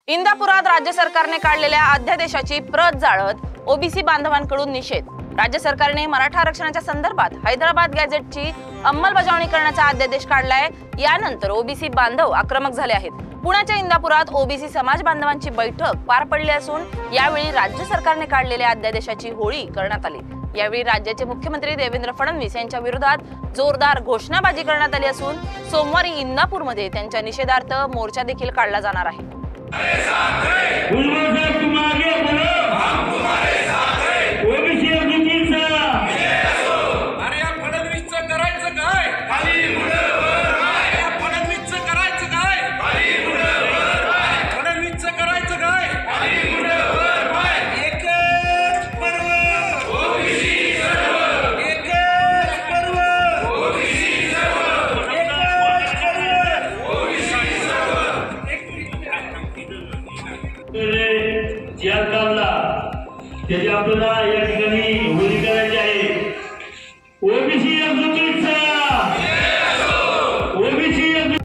इंदापुरात राज्य सरकारने काढलेल्या अध्यादेशाची प्रत जाळत ओबीसी बांधवांकडून निषेध। राज्य सरकारने मराठा आरक्षणाच्या संदर्भात हैदराबाद गॅझेटची अंमलबजावणी करण्याचा अध्यादेश काढलाय। यानंतर ओबीसी बांधव आक्रमक झाले आहेत। पुण्याच्या इंदापुरात ओबीसी समाज बांधवांची बैठक पार पडली असून यावेळी राज्य सरकारने काढलेल्या अध्यादेशाची होळी करण्यात आली। यावेळी राज्याचे मुख्यमंत्री देवेंद्र फडणवीस यांच्या विरोधात जोरदार घोषणाबाजी करण्यात आली असून सोमवारी इंदापूरमध्ये त्यांच्या निषेधार्थ मोर्चा देखील काढला जाणार आहे। त्याची आपल्याला या ठिकाणी